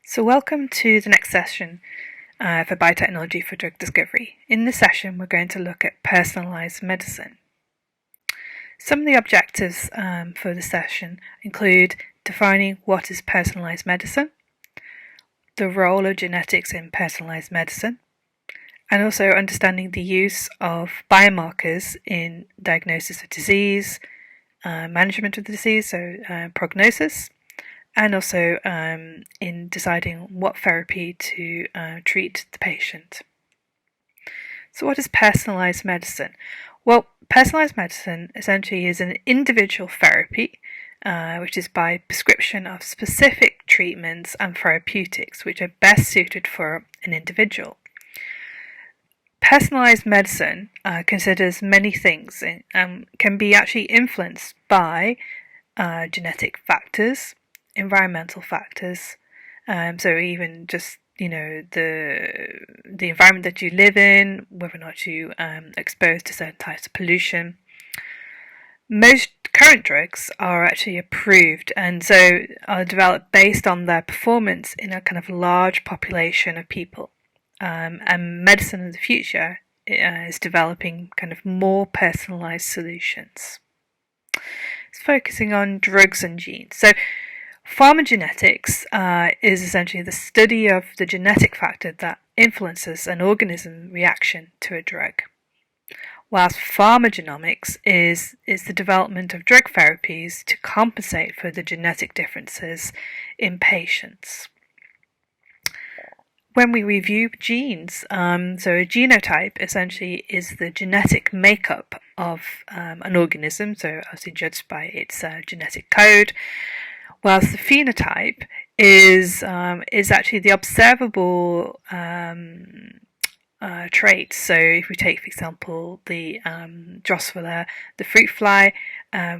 So welcome to the next session for Biotechnology for Drug Discovery. In this session, we're going to look at personalized medicine. Some of the objectives for the session include defining what is personalized medicine, the role of genetics in personalized medicine, and also understanding the use of biomarkers in diagnosis of disease, management of the disease, so prognosis, and also in deciding what therapy to treat the patient. So what is personalized medicine? Well, personalized medicine essentially is an individual therapy, which is by prescription of specific treatments and therapeutics which are best suited for an individual. Personalized medicine considers many things and can be actually influenced by genetic factors, environmental factors, so even just the environment that you live in, whether or not you exposed to certain types of pollution. Most current drugs are actually approved and so are developed based on their performance in a kind of large population of people, and medicine in the future is developing kind of more personalized solutions. It's focusing on drugs and genes. So pharmacogenetics is essentially the study of the genetic factor that influences an organism's reaction to a drug, whilst pharmacogenomics is the development of drug therapies to compensate for the genetic differences in patients. When we review genes, so a genotype essentially is the genetic makeup of an organism, so obviously judged by its genetic code, whilst the phenotype is actually the observable traits. So if we take, for example, the Drosophila, the fruit fly,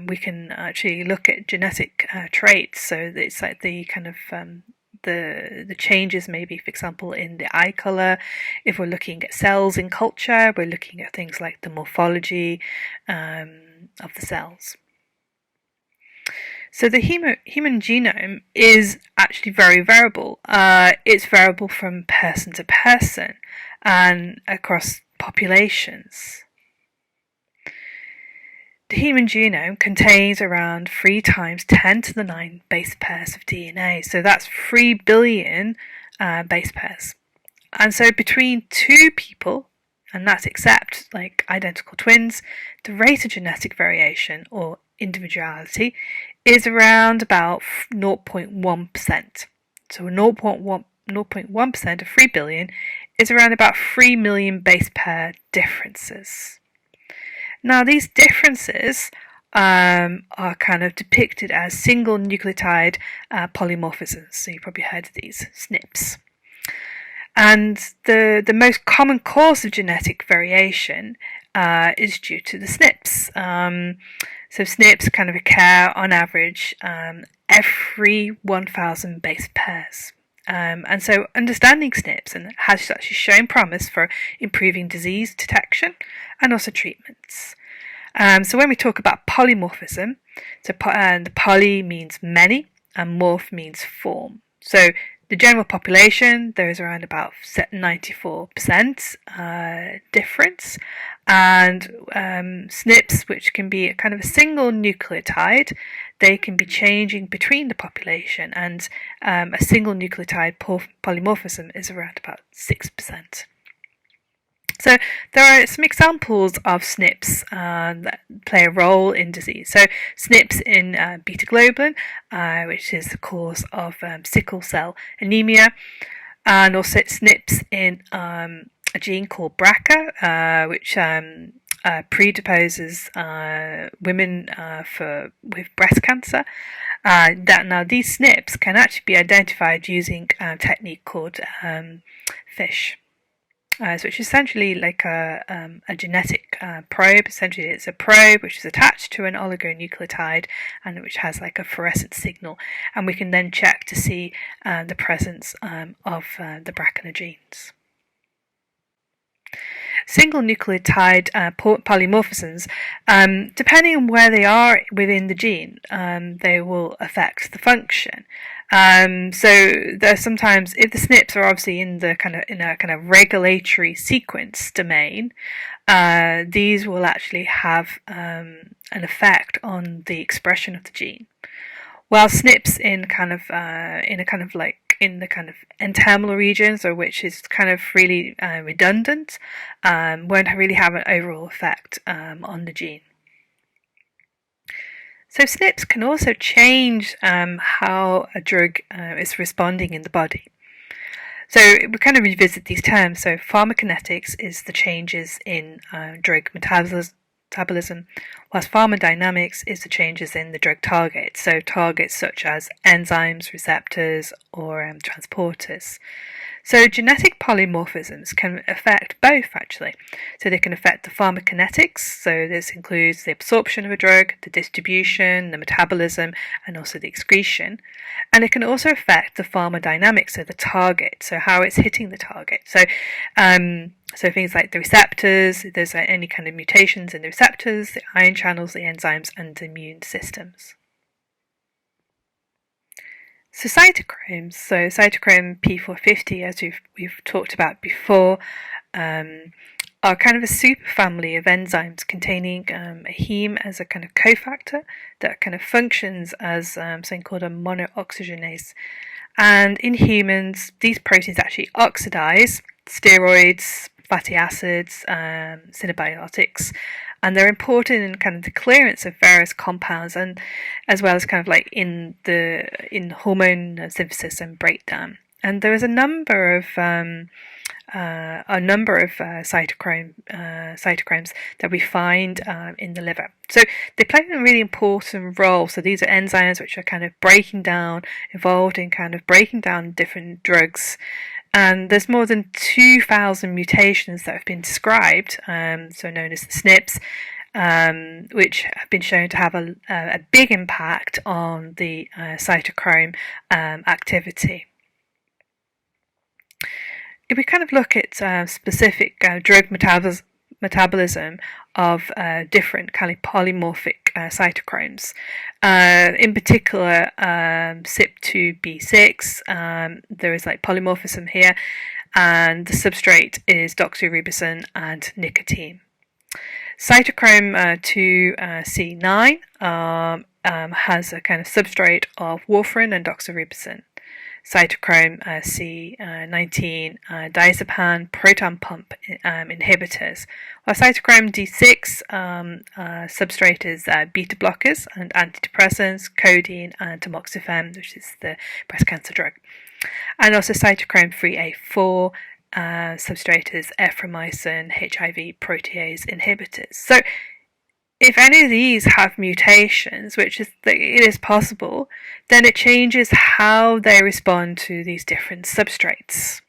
we can actually look at genetic traits. So it's like the kind of the changes, maybe, for example, in the eye color. If we're looking at cells in culture, we're looking at things like the morphology of the cells. So the human genome is actually very variable. It's variable from person to person and across populations. The human genome contains around 3 times 10 to the 9 base pairs of DNA. So that's 3 billion base pairs. And so between two people, and that's except like identical twins, the rate of genetic variation or individuality is around about 0.1%. So 0.1% of 3 billion is around about 3 million base pair differences. Now these differences are kind of depicted as single nucleotide polymorphisms. So you've probably heard of these, SNPs. And the most common cause of genetic variation is due to the SNPs. So SNPs kind of occur on average every 1,000 base pairs. And so understanding SNPs has actually shown promise for improving disease detection and also treatments. So when we talk about polymorphism, so the poly means many and morph means form. So the general population, there is around about 94% difference, and SNPs, which can be kind of a single nucleotide, they can be changing between the population, and a single nucleotide polymorphism is around about 6%. So there are some examples of SNPs that play a role in disease. So SNPs in beta-globin, which is the cause of sickle cell anemia, and also SNPs in a gene called BRCA, which predisposes women with breast cancer. Now these SNPs can actually be identified using a technique called FISH. So it's essentially like a genetic probe. Essentially, it's a probe which is attached to an oligonucleotide and which has like a fluorescent signal, and we can then check to see the presence of the BRCA genes. single nucleotide polymorphisms, depending on where they are within the gene, they will affect the function. So there's sometimes, if the SNPs are obviously in a kind of regulatory sequence domain, these will actually have an effect on the expression of the gene. While SNPs in the kind of N-terminal regions, or which is kind of really redundant, won't really have an overall effect on the gene. So SNPs can also change how a drug is responding in the body. So we kind of revisit these terms. So pharmacokinetics is the changes in drug metabolism, whilst pharmacodynamics is the changes in the drug target. So targets such as enzymes, receptors, or transporters. So genetic polymorphisms can affect both, actually. So they can affect the pharmacokinetics, so this includes the absorption of a drug, the distribution, the metabolism, and also the excretion. And it can also affect the pharmacodynamics of the target, so how it's hitting the target. So things like the receptors, if there's any kind of mutations in the receptors, the ion channels, the enzymes, and the immune systems. So cytochrome P450, as we've talked about before, are kind of a superfamily of enzymes containing a heme as a kind of cofactor that kind of functions as something called a monooxygenase. And in humans, these proteins actually oxidize steroids, fatty acids, synbiotics, and they're important in kind of the clearance of various compounds, and as well as kind of like in hormone synthesis and breakdown. And there is a number of cytochromes that we find in the liver. So they play a really important role. So these are enzymes which are kind of involved in kind of breaking down different drugs. And there's more than 2,000 mutations that have been described, so known as the SNPs, which have been shown to have a big impact on the cytochrome activity. If we kind of look at specific drug metabolism of different kind of polymorphic cytochromes, in particular CYP2B6, there is like polymorphism here, and the substrate is doxorubicin and nicotine. Cytochrome 2C9 has a kind of substrate of warfarin and doxorubicin. Cytochrome C19 diazepam proton pump inhibitors, while cytochrome D6 substrate is beta blockers and antidepressants, codeine and tamoxifen, which is the breast cancer drug, and also cytochrome 3A4 substrate is erythromycin, HIV protease inhibitors. So if any of these have mutations, which it is possible, then it changes how they respond to these different substrates.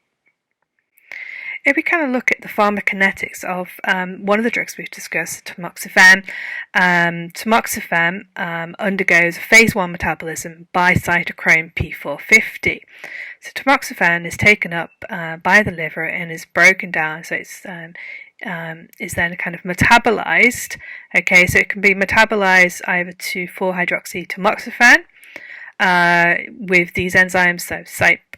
If we kind of look at the pharmacokinetics of one of the drugs we've discussed, tamoxifen, undergoes phase 1 metabolism by cytochrome P450. So tamoxifen is taken up by the liver and is broken down, so it's is then kind of metabolized. Okay, so it can be metabolized either to 4-hydroxytamoxifen with these enzymes, so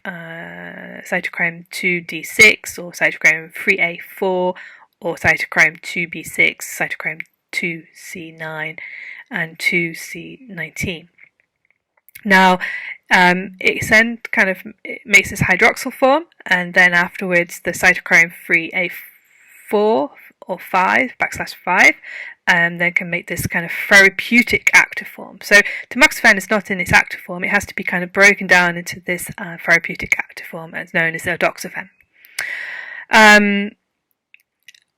cytochrome 2D6 or cytochrome 3A4 or cytochrome 2B6, cytochrome 2C9 and 2C19. Now, it then kind of makes this hydroxyl form, and then afterwards the cytochrome 3A4 or 5 then can make this kind of therapeutic active form. So tamoxifen is not in its active form, it has to be kind of broken down into this therapeutic active form, as known as erdoxafen.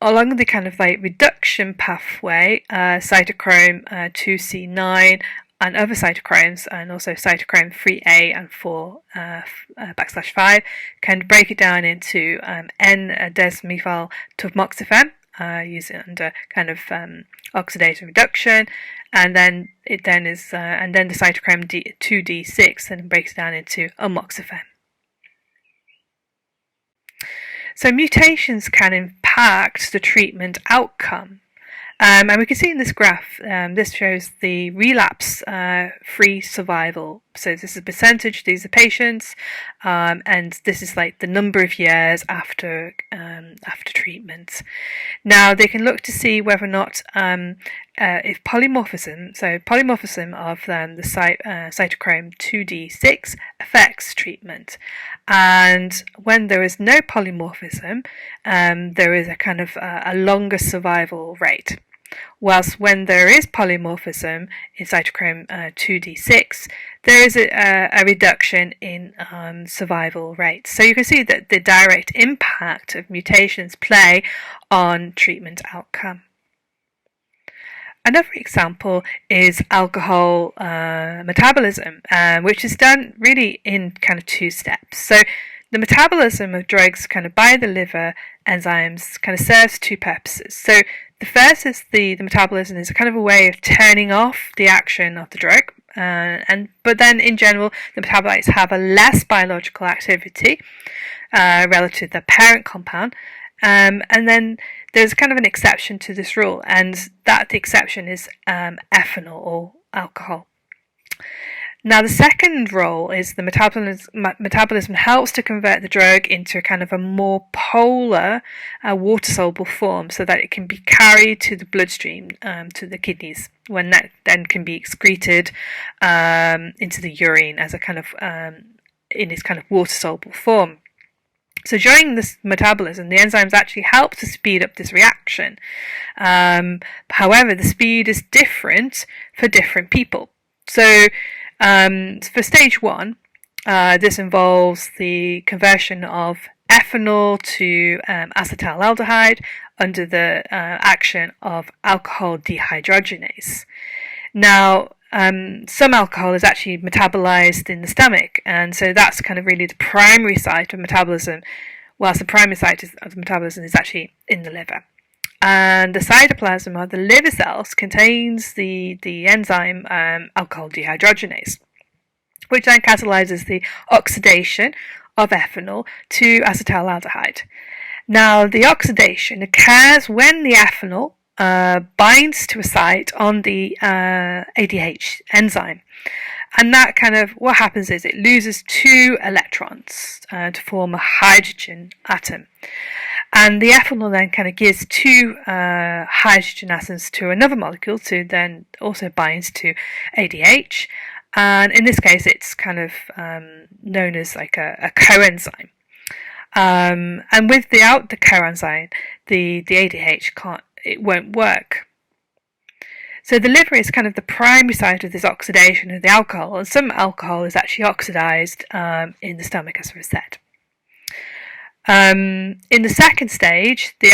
Along the kind of like reduction pathway, cytochrome 2C9 and other cytochromes, and also cytochrome 3A and 4/5, can break it down into N-desmethyl tamoxifen, used under kind of oxidative reduction, and then the cytochrome 2D6 then breaks down into amoxifen. So mutations can impact impact the treatment outcome. And we can see in this graph, this shows the relapse-free survival. So this is a percentage, these are patients, and this is like the number of years after treatment. Now they can look to see whether or not if polymorphism of the cytochrome 2d6 affects treatment. And when there is no polymorphism, there is a kind of a longer survival rate. Whilst when there is polymorphism in cytochrome 2d6, there is a reduction in survival rates. So you can see that the direct impact of mutations play on treatment outcome. Another example is alcohol metabolism, which is done really in kind of two steps. So the metabolism of drugs kind of by the liver enzymes kind of serves two purposes. So the first is the metabolism is a kind of a way of turning off the action of the drug, but then in general the metabolites have a less biological activity relative to the parent compound, and then there's kind of an exception to this rule, and that the exception is ethanol or alcohol. Now the second role is the metabolism helps to convert the drug into a kind of a more polar water-soluble form so that it can be carried to the bloodstream, to the kidneys, when that then can be excreted into the urine as a kind of in its kind of water-soluble form. So during this metabolism, the enzymes actually help to speed up this reaction. However, the speed is different for different people. So for stage 1, this involves the conversion of ethanol to acetaldehyde under the action of alcohol dehydrogenase. Now, some alcohol is actually metabolized in the stomach, and so that's kind of really the primary site of metabolism, whilst the primary site of metabolism is actually in the liver. And the cytoplasm of the liver cells contains the enzyme alcohol dehydrogenase, which then catalyzes the oxidation of ethanol to acetaldehyde. Now, the oxidation occurs when the ethanol binds to a site on the ADH enzyme. And that kind of, what happens is it loses 2 electrons to form a hydrogen atom. And the ethanol then kind of gives 2 hydrogen atoms to another molecule, to then also binds to ADH. And in this case, it's kind of known as like a coenzyme. And without the coenzyme, the ADH it won't work. So the liver is kind of the primary site of this oxidation of the alcohol, and some alcohol is actually oxidized in the stomach, as we said. In the second stage, the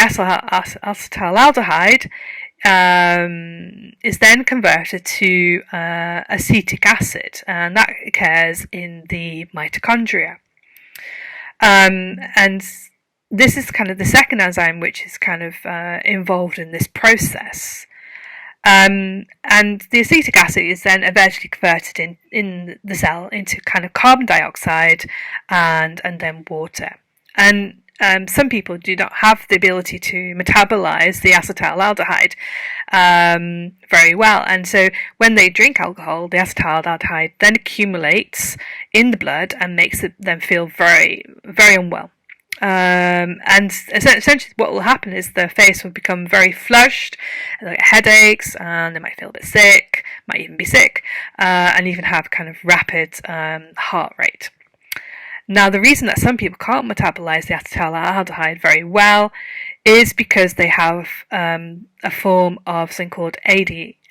acetaldehyde is then converted to acetic acid, and that occurs in the mitochondria. And this is kind of the second enzyme which is kind of involved in this process. And the acetic acid is then eventually converted in the cell into kind of carbon dioxide and then water. And some people do not have the ability to metabolize the acetaldehyde very well, and so when they drink alcohol, the acetaldehyde then accumulates in the blood and makes them feel very, very unwell. And essentially what will happen is their face will become very flushed, they'll get headaches, and they might feel a bit sick, might even be sick, and even have kind of rapid heart rate. Now, the reason that some people can't metabolize the acetaldehyde very well is because they have a form of something called ALDH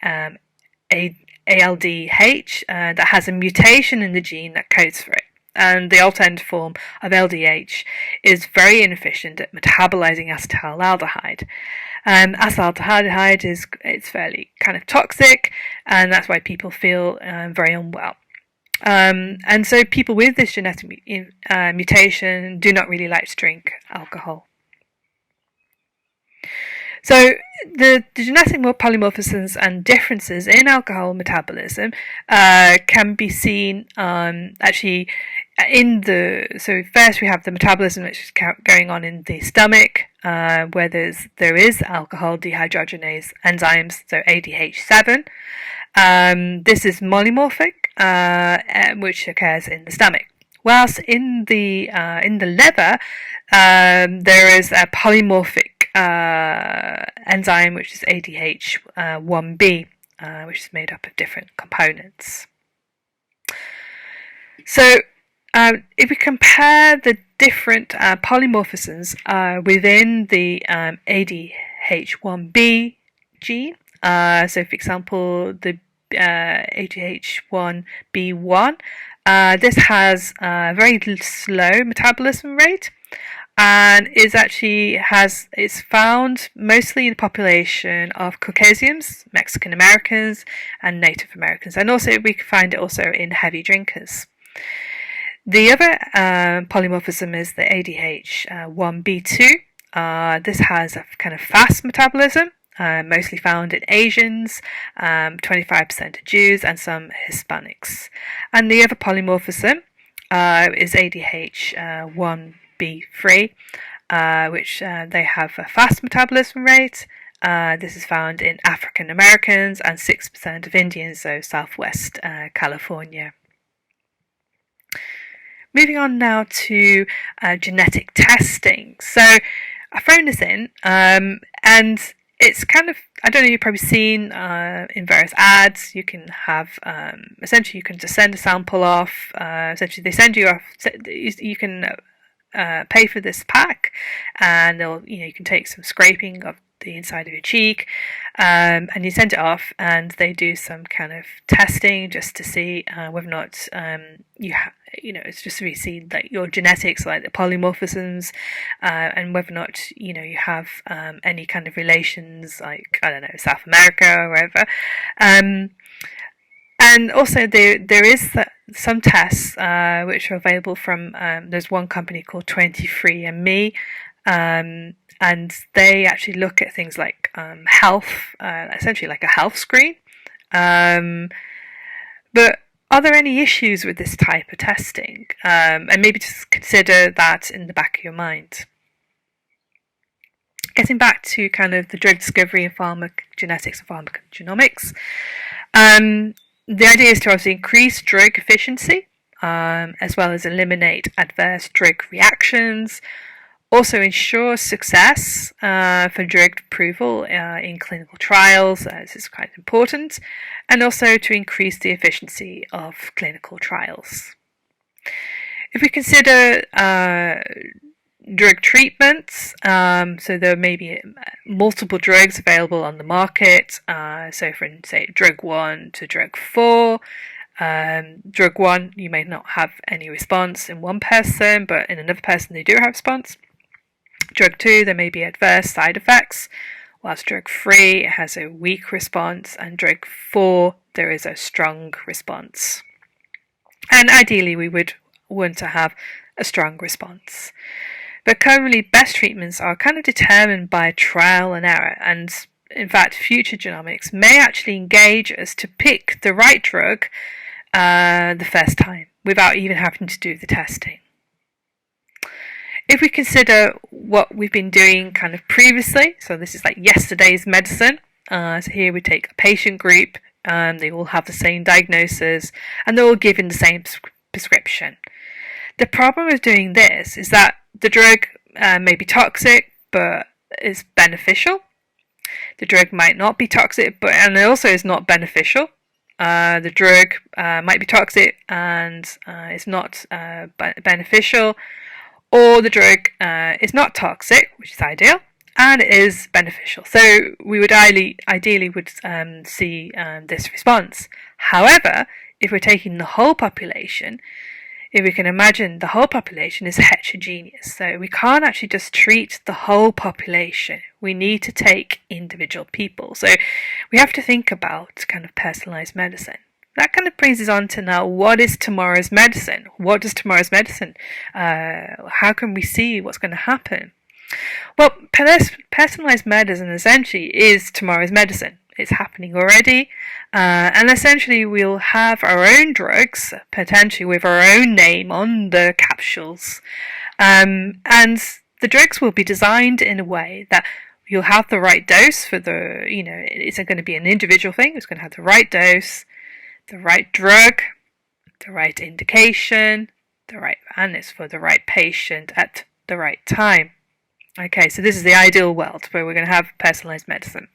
that has a mutation in the gene that codes for it. And the alternative form of LDH is very inefficient at metabolizing acetaldehyde. Acetaldehyde it's fairly kind of toxic, and that's why people feel very unwell. And so people with this genetic mutation do not really like to drink alcohol. So the genetic polymorphisms and differences in alcohol metabolism can be seen so first we have the metabolism which is going on in the stomach, where there is alcohol dehydrogenase enzymes, so ADH7. This is polymorphic, which occurs in the stomach. Whilst in the liver, there is a polymorphic enzyme, which is ADH1B, which is made up of different components. So, if we compare the different polymorphisms within the ADH1B gene, so for example, the ADH1B1, this has a very slow metabolism rate, and it's found mostly in the population of Caucasians, Mexican Americans, and Native Americans, and also we can find it also in heavy drinkers. The other polymorphism is the ADH1B2. This has a kind of fast metabolism, mostly found in Asians, 25% of Jews, and some Hispanics. And the other polymorphism is ADH1B3, which they have a fast metabolism rate. This is found in African Americans and 6% of Indians, so Southwest California. Moving on now to genetic testing. So I've thrown this in, and it's kind of, I don't know, you've probably seen in various ads, you can have, essentially you can just send a sample off, essentially they send you off, you can pay for this pack, and you can take some scraping of the inside of your cheek, and you send it off, and they do some kind of testing just to see whether or not it's just to see like your genetics, like the polymorphisms, and whether or not you have any kind of relations, like I don't know, South America or wherever. And also there is some tests which are available from there's one company called 23andMe, and they actually look at things like health, essentially like a health screen. But are there any issues with this type of testing? And maybe just consider that in the back of your mind. Getting back to kind of the drug discovery and pharmacogenetics and pharmacogenomics, the idea is to obviously increase drug efficiency, as well as eliminate adverse drug reactions, also ensure success for drug approval in clinical trials, this is quite important, and also to increase the efficiency of clinical trials. If we consider drug treatments, so there may be multiple drugs available on the market, so from say drug 1 to drug 4. Drug 1, you may not have any response in one person, but in another person they do have response. Drug 2, there may be adverse side effects, whilst drug 3 has a weak response, and drug 4, there is a strong response. And ideally we would want to have a strong response. But currently best treatments are kind of determined by trial and error, and in fact future genomics may actually engage us to pick the right drug the first time without even having to do the testing. If we consider what we've been doing kind of previously, so this is like yesterday's medicine, so here we take a patient group, they all have the same diagnosis, and they're all given the same prescription. The problem with doing this is that the drug may be toxic, but is beneficial. The drug might not be toxic, and it also is not beneficial. The drug might be toxic and is not beneficial, or the drug is not toxic, which is ideal, and it is beneficial. So we would ideally would see this response. However, if we're taking the whole population, if we can imagine the whole population is heterogeneous, so we can't actually just treat the whole population. We need to take individual people. So we have to think about kind of personalized medicine. That kind of brings us on to now, what is tomorrow's medicine? What does tomorrow's medicine? How can we see what's going to happen? Well, personalized medicine essentially is tomorrow's medicine. It's happening already, and essentially we'll have our own drugs, potentially with our own name on the capsules, and the drugs will be designed in a way that you'll have the right dose for it's going to be an individual thing. It's going to have the right dose, the right drug, the right indication, and it's for the right patient at the right time. Okay, so this is the ideal world where we're going to have personalized medicine.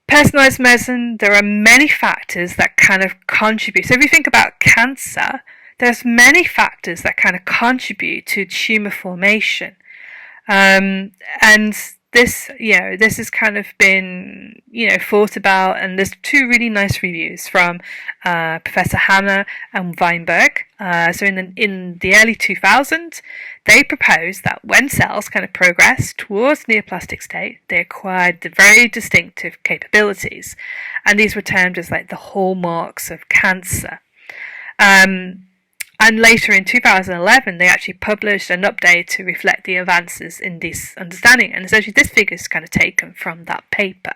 Personalized medicine, there are many factors that kind of contribute. So if you think about cancer, there's many factors that kind of contribute to tumor formation. And this has kind of been, thought about, and there's two really nice reviews from Professor Hanna and Weinberg. So in the early 2000s, they proposed that when cells kind of progress towards neoplastic state, they acquired the very distinctive capabilities, and these were termed as like the hallmarks of cancer. And later in 2011, they actually published an update to reflect the advances in this understanding. And essentially, this figure is kind of taken from that paper.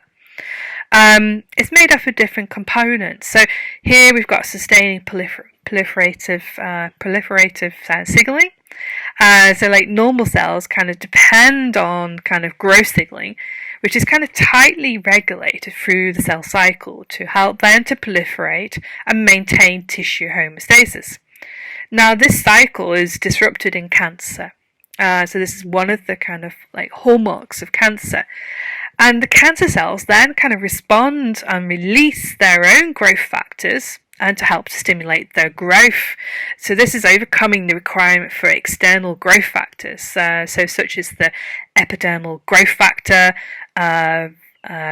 It's made up of different components. So here we've got sustaining proliferative signaling. So like normal cells kind of depend on kind of growth signaling, which is kind of tightly regulated through the cell cycle to help them to proliferate and maintain tissue homeostasis. Now, this cycle is disrupted in cancer. So this is one of the kind of like hallmarks of cancer. And the cancer cells then kind of respond and release their own growth factors and to help to stimulate their growth. So this is overcoming the requirement for external growth factors. So such as the epidermal growth factor,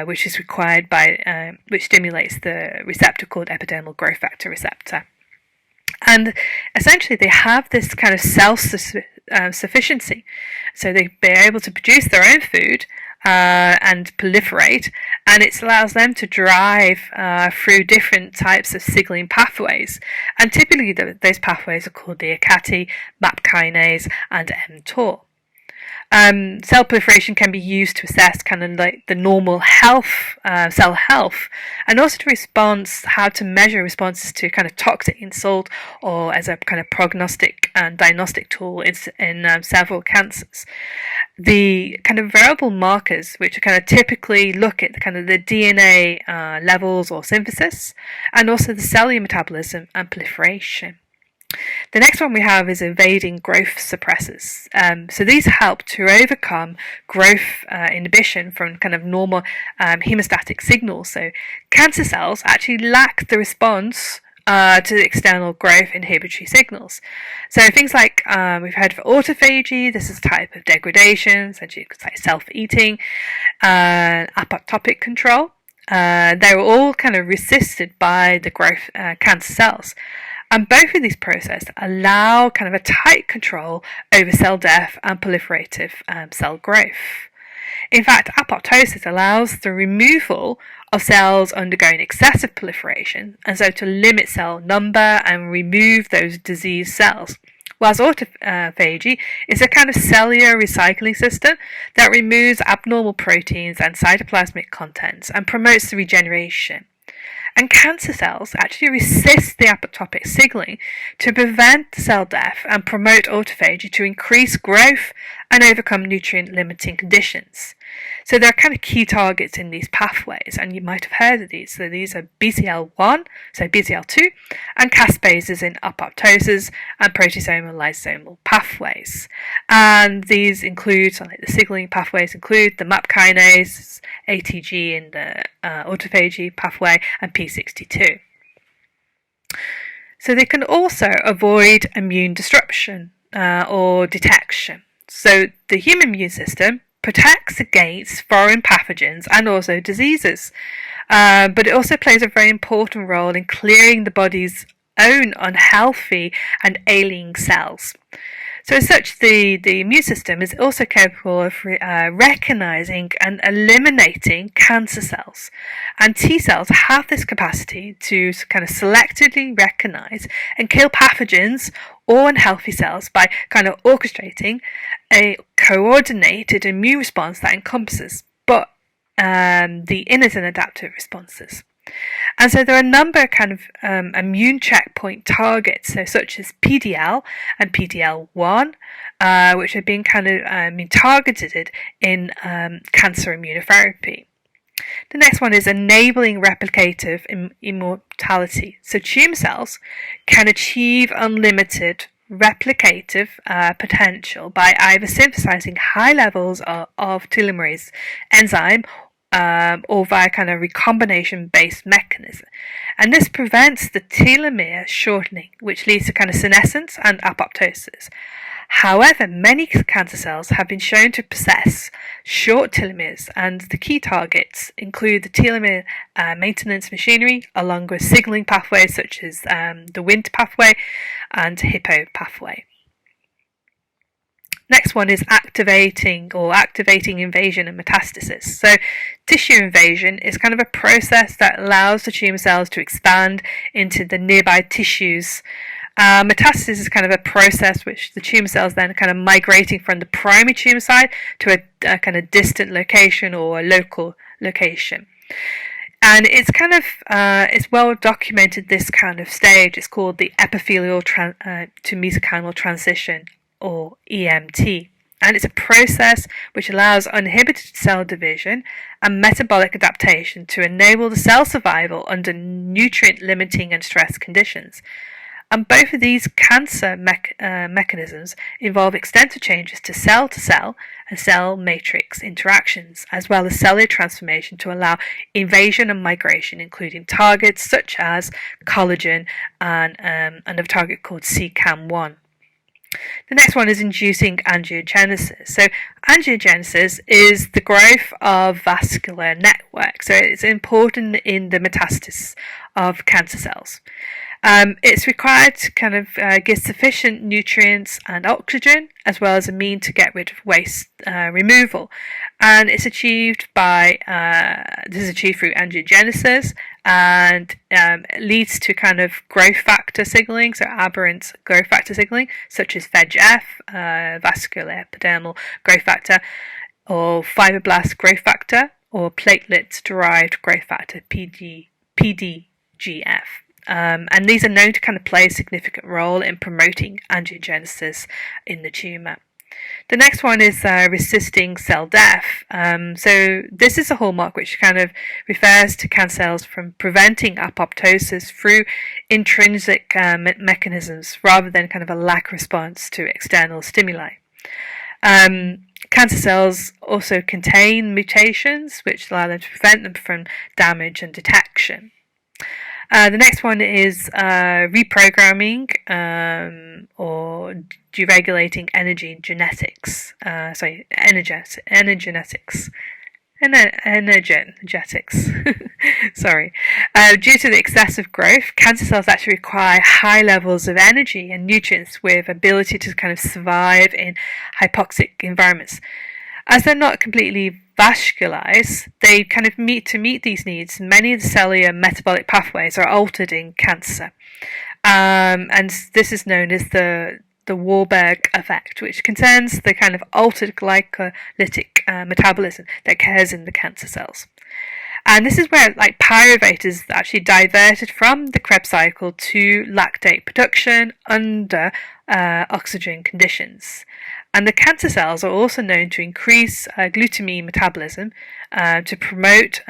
which is required by, which stimulates the receptor called epidermal growth factor receptor. And essentially they have this kind of self-sufficiency. So they're able to produce their own food and proliferate, and it allows them to drive through different types of signaling pathways. And typically those pathways are called the AKT, MAP kinase, and mTOR. Cell proliferation can be used to assess kind of like the normal health, cell health, and also to how to measure responses to kind of toxic insult, or as a kind of prognostic and diagnostic tool in several cancers. The kind of variable markers, which are kind of typically look at kind of the DNA levels or synthesis, and also the cellular metabolism and proliferation. The next one we have is evading growth suppressors. So these help to overcome growth inhibition from kind of normal hemostatic signals. So cancer cells actually lack the response to the external growth inhibitory signals. So things like we've heard of autophagy. This is a type of degradation, essentially it's like self-eating, apoptotic control. They're all kind of resisted by the growth cancer cells. And both of these processes allow kind of a tight control over cell death and proliferative cell growth. In fact, apoptosis allows the removal of cells undergoing excessive proliferation, and so to limit cell number and remove those diseased cells. Whilst autophagy is a kind of cellular recycling system that removes abnormal proteins and cytoplasmic contents and promotes the regeneration. And cancer cells actually resist the apoptotic signaling to prevent cell death and promote autophagy to increase growth and overcome nutrient-limiting conditions. So there are kind of key targets in these pathways, and you might have heard of these. So these are BCL1, so BCL2, and caspases in apoptosis and proteasomal lysosomal pathways. And these include, so like the signaling pathways include the MAP kinase, ATG in the autophagy pathway, and P62. So they can also avoid immune disruption or detection. So the human immune system protects against foreign pathogens and also diseases, but it also plays a very important role in clearing the body's own unhealthy and ailing cells. So as such, the immune system is also capable of recognizing and eliminating cancer cells. And T cells have this capacity to kind of selectively recognize and kill pathogens or unhealthy cells by kind of orchestrating a coordinated immune response that encompasses the innate and adaptive responses. And so there are a number of kind of immune checkpoint targets, so such as PDL and PDL1, which have been kind of targeted in cancer immunotherapy. The next one is enabling replicative immortality. So tumour cells can achieve unlimited replicative potential by either synthesizing high levels of telomerase enzyme or via kind of recombination-based mechanism. And this prevents the telomere shortening, which leads to kind of senescence and apoptosis. However, many cancer cells have been shown to possess short telomeres, and the key targets include the telomere maintenance machinery, along with signaling pathways such as the Wnt pathway and Hippo pathway. Next one is activating invasion and metastasis. So tissue invasion is kind of a process that allows the tumour cells to expand into the nearby tissues. Metastasis is kind of a process which the tumour cells then kind of migrating from the primary tumour site to a kind of distant location or a local location. And it's kind of, it's well documented, this kind of stage. It's called the epithelial to mesenchymal transition, or EMT. And it's a process which allows uninhibited cell division and metabolic adaptation to enable the cell survival under nutrient limiting and stress conditions. And both of these cancer mechanisms involve extensive changes to cell and cell matrix interactions, as well as cellular transformation to allow invasion and migration, including targets such as collagen and another target called CCAM1. The next one is inducing angiogenesis. So angiogenesis is the growth of vascular networks. So it's important in the metastasis of cancer cells. It's required to kind of give sufficient nutrients and oxygen, as well as a mean to get rid of waste removal. And it's achieved by, this is achieved through angiogenesis, and it leads to kind of growth factor signaling, so aberrant growth factor signaling, such as VEGF, vascular epidermal growth factor, or fibroblast growth factor, or platelet-derived growth factor, PDGF. And these are known to kind of play a significant role in promoting angiogenesis in the tumour. The next one is resisting cell death. So this is a hallmark which kind of refers to cancer cells from preventing apoptosis through intrinsic mechanisms rather than kind of a lack of response to external stimuli. Cancer cells also contain mutations which allow them to prevent them from damage and detection. The next one is reprogramming or deregulating energetics. Sorry. Due to the excessive growth, cancer cells actually require high levels of energy and nutrients with ability to kind of survive in hypoxic environments. As they're not completely vascularized, they kind of meet these needs. Many of the cellular metabolic pathways are altered in cancer. And this is known as the Warburg effect, which concerns the kind of altered glycolytic metabolism that occurs in the cancer cells. And this is where pyruvate is actually diverted from the Krebs cycle to lactate production under oxygen conditions. And the cancer cells are also known to increase glutamine metabolism to promote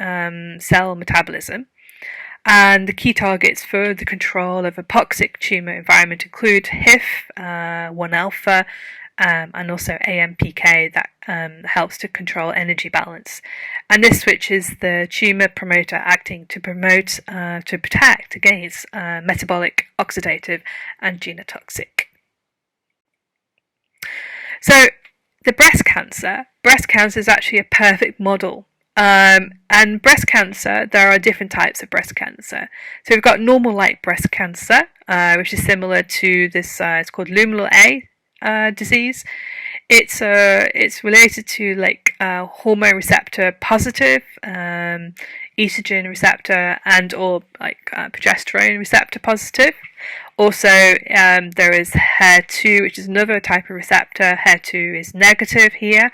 cell metabolism. And the key targets for the control of hypoxic tumour environment include HIF-1 and also AMPK that helps to control energy balance. And this switches the tumour promoter acting to protect against metabolic, oxidative and genotoxic. So the breast cancer is actually a perfect model. And breast cancer, there are different types of breast cancer. So we've got normal light breast cancer, which is similar to this, it's called luminal A disease. It's related to hormone receptor positive, estrogen receptor and or progesterone receptor positive. Also, there is HER2, which is another type of receptor. HER2 is negative here,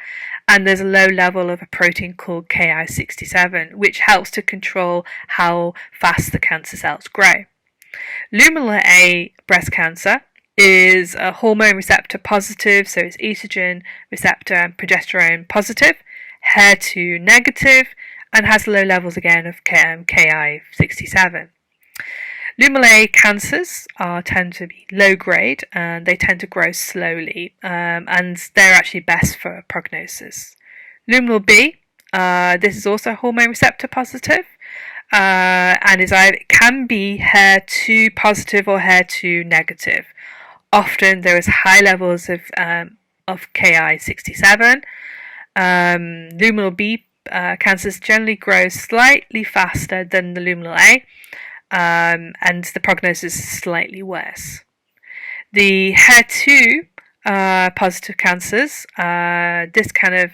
and there's a low level of a protein called Ki67, which helps to control how fast the cancer cells grow. Luminal A breast cancer is a hormone receptor positive, so it's estrogen receptor and progesterone positive, HER2 negative, and has low levels again of Ki67. Luminal A cancers tend to be low grade and they tend to grow slowly, and they're actually best for prognosis. Luminal B, this is also hormone receptor positive, and it can be HER2 positive or HER2 negative. Often there is high levels of Ki67. Luminal B cancers generally grow slightly faster than the luminal A, and the prognosis is slightly worse. The HER2 positive cancers, this kind of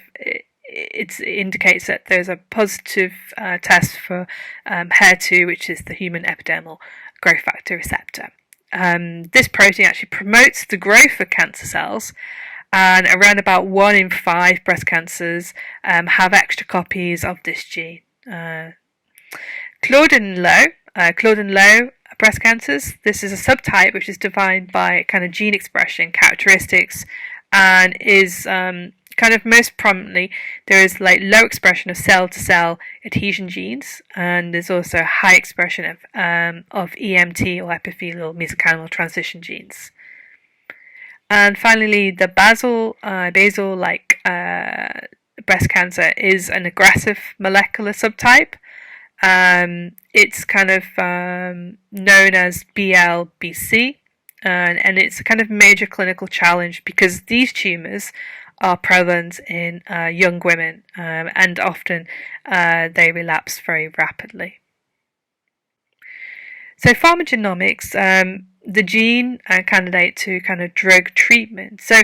it indicates that there's a positive test for HER2, which is the human epidermal growth factor receptor. This protein actually promotes the growth of cancer cells, and around about 1 in 5 breast cancers have extra copies of this gene. Claudin low breast cancers, this is a subtype which is defined by kind of gene expression characteristics, and is kind of most prominently there is like low expression of cell-to-cell adhesion genes, and there's also high expression of EMT or epithelial mesenchymal transition genes. And finally, the basal-like breast cancer is an aggressive molecular subtype. It's kind of known as BLBC, and it's a kind of major clinical challenge because these tumours are prevalent in young women, and often they relapse very rapidly. So pharmacogenomics, the gene candidate to kind of drug treatment. So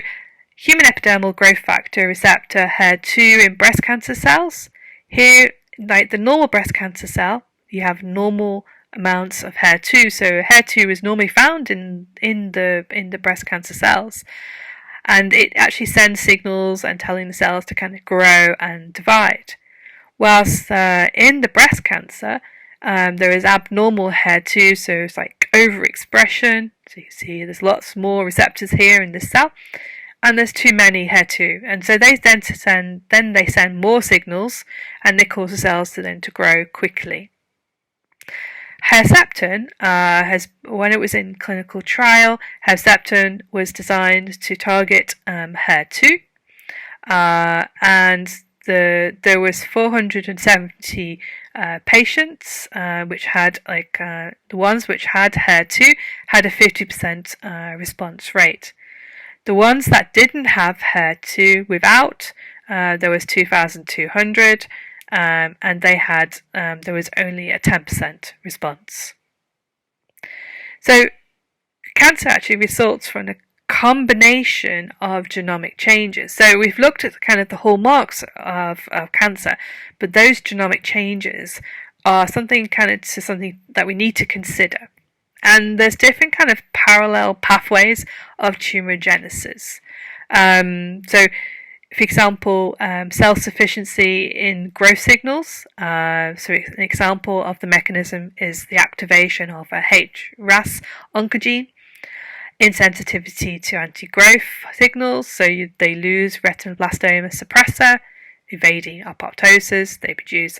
human epidermal growth factor receptor HER2 in breast cancer cells. Here, like the normal breast cancer cell, you have normal amounts of HER2. So HER2 is normally found in the breast cancer cells, and it actually sends signals and telling the cells to kind of grow and divide. Whilst in the breast cancer, there is abnormal HER2, so it's like overexpression. So you see there's lots more receptors here in this cell, and there's too many HER2, and so they send more signals, and they cause the cells to grow quickly. Herceptin when it was in clinical trial, Herceptin was designed to target HER2, and there was 470 patients which had the ones which had HER2 had a 50% response rate. The ones that didn't have HER2 without, there was 2,200, and they had there was only a 10% response. So cancer actually results from a combination of genomic changes. So we've looked at kind of the hallmarks of cancer, but those genomic changes are something that we need to consider. And there's different kind of parallel pathways of tumorigenesis. So, for example, cell sufficiency in growth signals. So an example of the mechanism is the activation of a HRAS oncogene. Insensitivity to anti-growth signals, so they lose retinoblastoma suppressor, evading apoptosis. They produce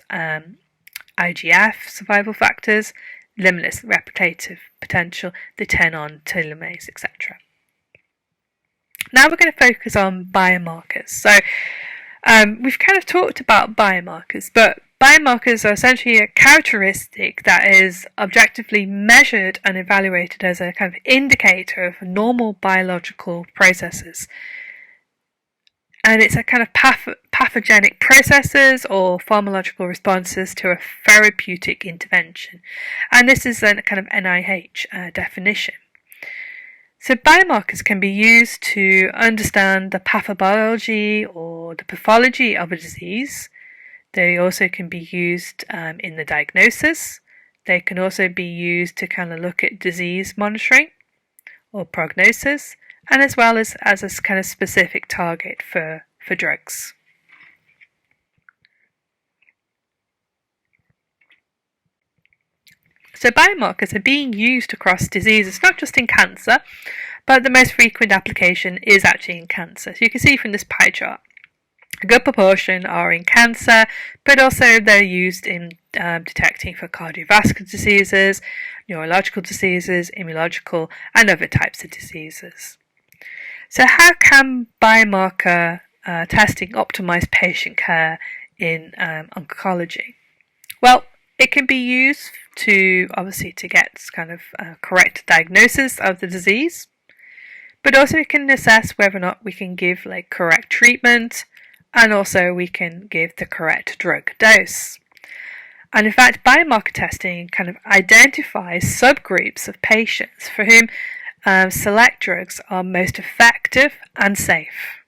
IGF survival factors, limitless replicative potential, they turn on telomerase, etc. Now we're going to focus on biomarkers. So we've kind of talked about biomarkers, but biomarkers are essentially a characteristic that is objectively measured and evaluated as a kind of indicator of normal biological processes. And it's a kind of pathogenic processes or pharmacological responses to a therapeutic intervention. And this is a kind of NIH definition. So biomarkers can be used to understand the pathobiology or the pathology of a disease. They also can be used in the diagnosis. They can also be used to kind of look at disease monitoring or prognosis, and as well as a kind of specific target for drugs. So biomarkers are being used across diseases, not just in cancer, but the most frequent application is actually in cancer. So you can see from this pie chart, a good proportion are in cancer, but also they're used in detecting for cardiovascular diseases, neurological diseases, immunological, and other types of diseases. So how can biomarker testing optimize patient care in oncology? Well, it can be used to get kind of correct diagnosis of the disease, but also it can assess whether or not we can give correct treatment, and also we can give the correct drug dose. And in fact, biomarker testing kind of identifies subgroups of patients for whom select drugs are most effective and safe.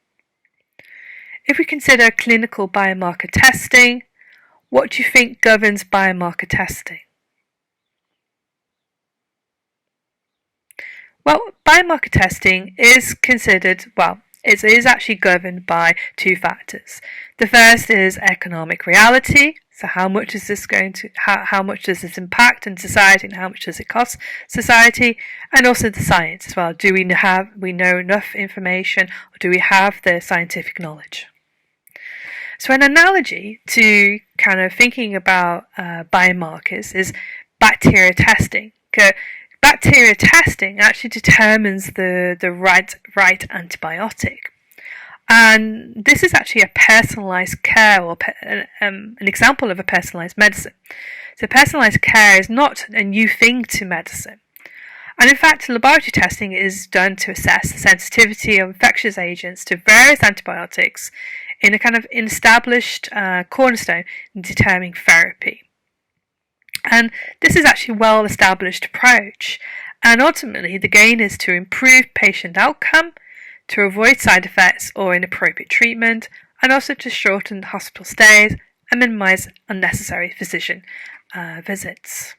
If we consider clinical biomarker testing, what do you think governs biomarker testing? Well, biomarker testing is it is actually governed by two factors. The first is economic reality. So how much is this how much does this impact in society, and how much does it cost society? And also the science as well. Do we know enough information, or do we have the scientific knowledge? So an analogy to kind of thinking about biomarkers is bacteria testing. Bacteria testing actually determines the right antibiotic. And this is actually a personalized care, or an example of a personalized medicine. So personalized care is not a new thing to medicine. And in fact, laboratory testing is done to assess the sensitivity of infectious agents to various antibiotics in a kind of established cornerstone in determining therapy. And this is actually a well-established approach. And ultimately, the gain is to improve patient outcome, to avoid side effects or inappropriate treatment, and also to shorten hospital stays and minimize unnecessary physician visits.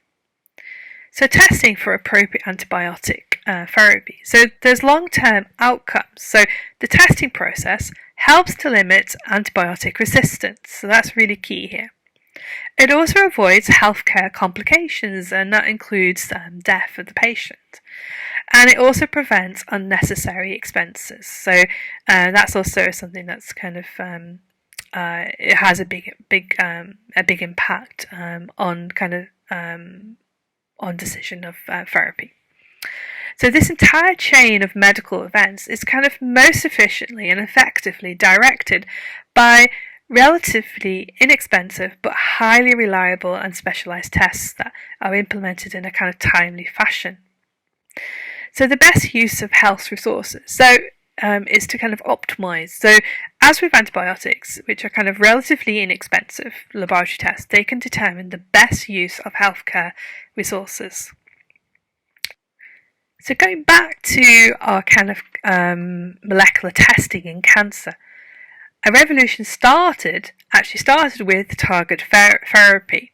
So testing for appropriate antibiotic therapy. So there's long-term outcomes. So the testing process helps to limit antibiotic resistance. So that's really key here. It also avoids healthcare complications, and that includes death of the patient. And it also prevents unnecessary expenses. So that's also something that's kind of it has a big impact on kind of on decision of therapy. So this entire chain of medical events is kind of most efficiently and effectively directed by relatively inexpensive but highly reliable and specialized tests that are implemented in a kind of timely fashion. So the best use of health resources is to kind of optimize. So as with antibiotics, which are kind of relatively inexpensive laboratory tests, they can determine the best use of healthcare resources. So going back to our kind of molecular testing in cancer, a revolution started with target therapy.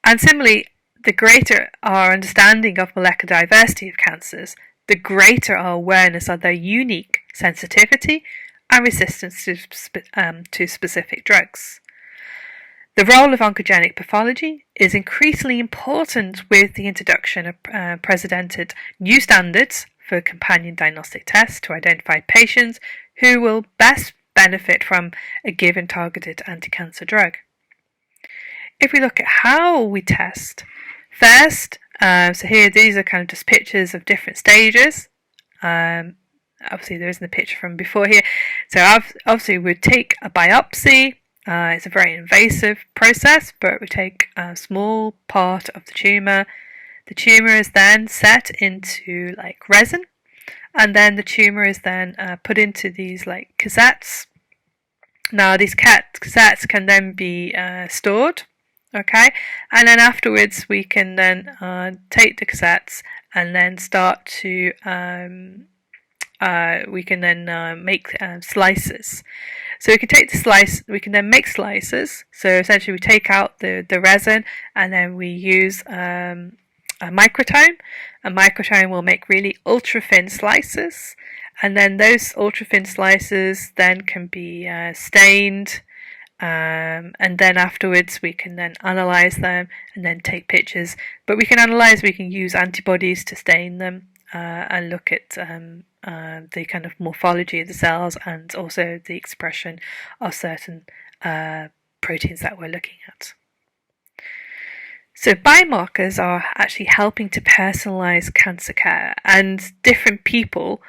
And similarly, the greater our understanding of molecular diversity of cancers, the greater our awareness of their unique sensitivity and resistance to specific drugs. The role of oncogenic pathology is increasingly important with the introduction of unprecedented new standards for companion diagnostic tests to identify patients who will best benefit from a given targeted anti-cancer drug. If we look at how we test, first, so here these are kind of just pictures of different stages. Obviously there isn't a picture from before here. So obviously we'd take a biopsy. It's a very invasive process, but we take a small part of the tumour. The tumour is then set into resin, and then the tumour is then put into these cassettes. Now these cassettes can then be stored, okay, and then afterwards we can then take the cassettes and then start to we can then make slices. So we can take the slice, we can then make slices. So essentially we take out the resin, and then we use a microtome. A microtome will make really ultra thin slices, and then those ultra thin slices then can be stained, and then afterwards we can then analyze them and then take pictures. But we can use antibodies to stain them and look at the kind of morphology of the cells and also the expression of certain proteins that we're looking at. So biomarkers are actually helping to personalize cancer care, and different people's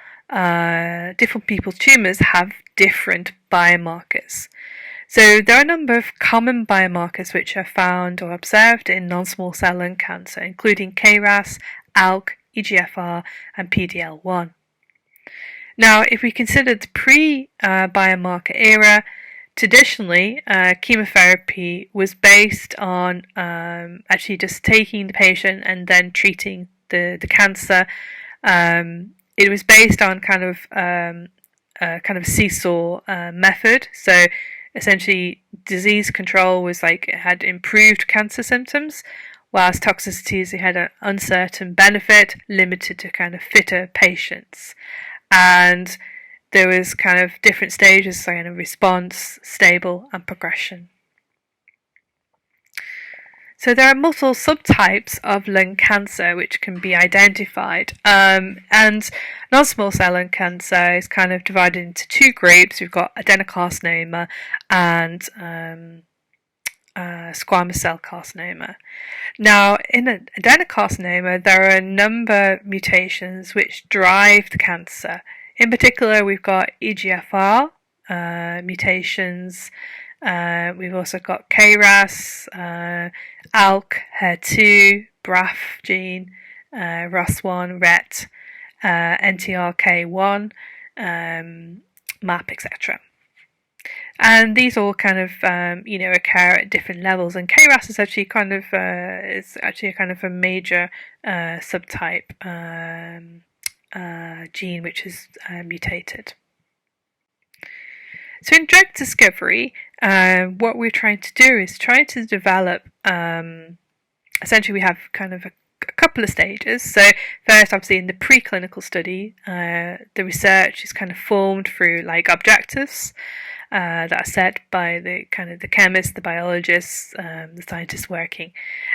tumours have different biomarkers. So there are a number of common biomarkers which are found or observed in non-small cell lung cancer, including KRAS, ALK, EGFR, and PD-L1. Now, if we consider the pre-biomarker era, traditionally, chemotherapy was based on actually just taking the patient and then treating the cancer. It was based on kind of seesaw method. So essentially, disease control was like it had improved cancer symptoms, whilst toxicities it had an uncertain benefit, limited to kind of fitter patients. And there was kind of different stages, so kind of response, stable, and progression. So there are multiple subtypes of lung cancer which can be identified, and non-small cell lung cancer is kind of divided into two groups. We've got adenocarcinoma and squamous cell carcinoma. Now, in adenocarcinoma, there are a number of mutations which drive the cancer. In particular, we've got EGFR mutations. We've also got KRAS, ALK, HER2, BRAF gene, ROS1, RET, NTRK1, MAP, etc. And these all kind of occur at different levels. And KRAS is actually a major subtype gene which is mutated. So in drug discovery, what we're trying to do is try to develop, essentially we have kind of a couple of stages. So first, obviously in the preclinical study, the research is kind of formed through like objectives that are set by the chemists, the biologists, the scientists working,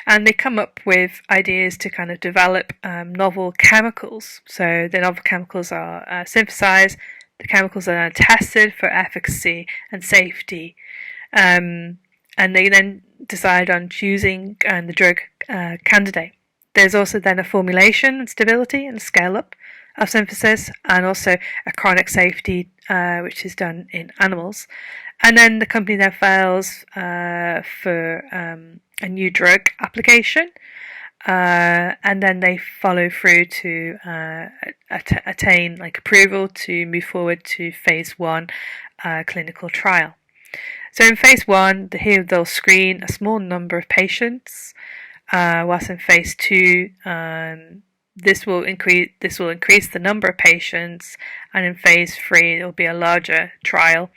and they come up with ideas to kind of develop novel chemicals. So the novel chemicals are synthesized. The chemicals are then tested for efficacy and safety, and they then decide on choosing the drug candidate. There's also then a formulation and stability and scale-up of synthesis, and also a chronic safety, which is done in animals. And then the company then files for a new drug application, and then they follow through to attain like approval to move forward to phase 1 clinical trial. So in phase 1, here they'll screen a small number of patients, whilst in phase 2, this will increase the number of patients, and in phase 3 it will be a larger trial,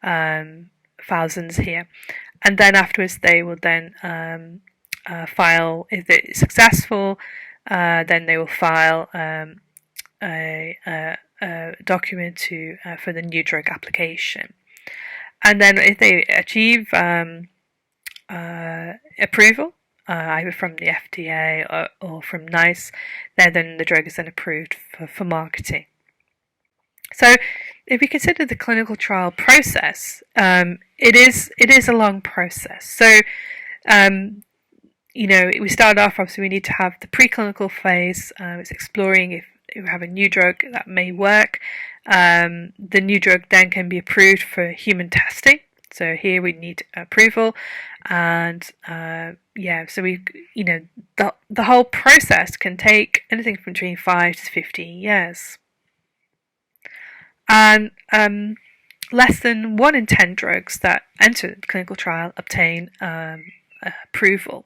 thousands here, and then afterwards they will then file. If it's successful, then they will file a document for the new drug application, and then if they achieve approval, either from the FDA or from NICE, then the drug is then approved for marketing. So if you consider the clinical trial process, it is a long process. So we start off, obviously we need to have the preclinical phase. It's exploring if we have a new drug that may work. The new drug then can be approved for human testing. So here we need approval, and so the whole process can take anything from between 5 to 15 years. And less than 1 in 10 drugs that enter the clinical trial obtain approval.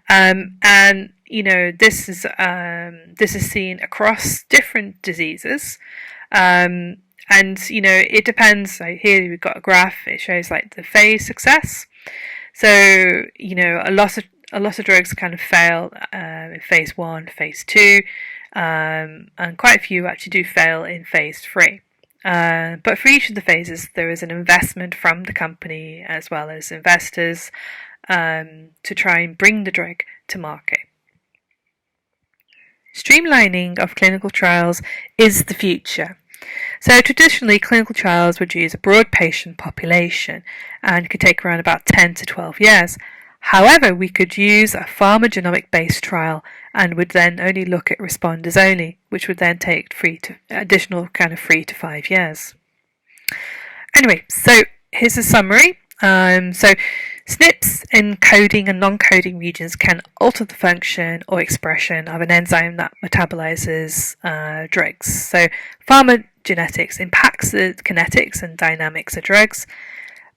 This is seen across different diseases. It depends. Like here we've got a graph. It shows like the phase success. So a lot of drugs kind of fail in phase 1, phase 2, and quite a few actually do fail in phase 3. But for each of the phases, there is an investment from the company as well as investors to try and bring the drug to market. Streamlining of clinical trials is the future. So traditionally, clinical trials would use a broad patient population and could take around about 10 to 12 years. However, we could use a pharmacogenomic-based trial and would then only look at responders only, which would then take additional 3 to 5 years. Anyway, so here's a summary. So SNPs in coding and non-coding regions can alter the function or expression of an enzyme that metabolizes drugs. So pharmacogenetics impacts the kinetics and dynamics of drugs.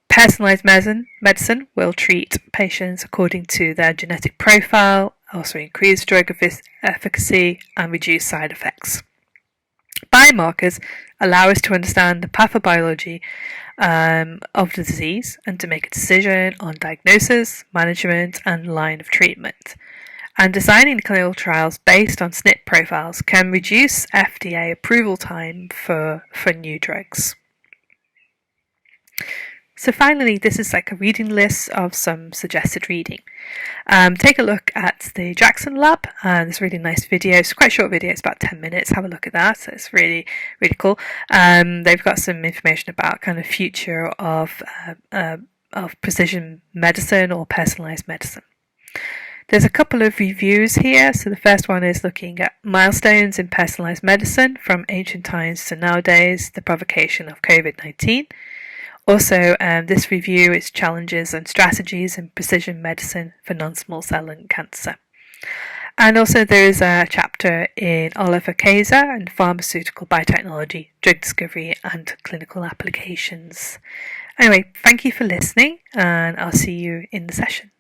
Personalized medicine will treat patients according to their genetic profile, also increase drug efficacy and reduce side effects. Biomarkers allow us to understand the pathobiology of the disease and to make a decision on diagnosis, management and line of treatment. And designing clinical trials based on SNP profiles can reduce FDA approval time for new drugs. So finally, this is like a reading list of some suggested reading. Take a look at the Jackson Lab. There's a really nice video. It's quite a short video. It's about 10 minutes. Have a look at that. So it's really, really cool. They've got some information about kind of future of precision medicine or personalized medicine. There's a couple of reviews here. So the first one is looking at milestones in personalized medicine from ancient times to nowadays, the provocation of COVID-19. Also, this review is challenges and strategies in precision medicine for non-small cell lung cancer. And also there is a chapter in Oliver Kaiser and pharmaceutical biotechnology, drug discovery and clinical applications. Anyway, thank you for listening and I'll see you in the session.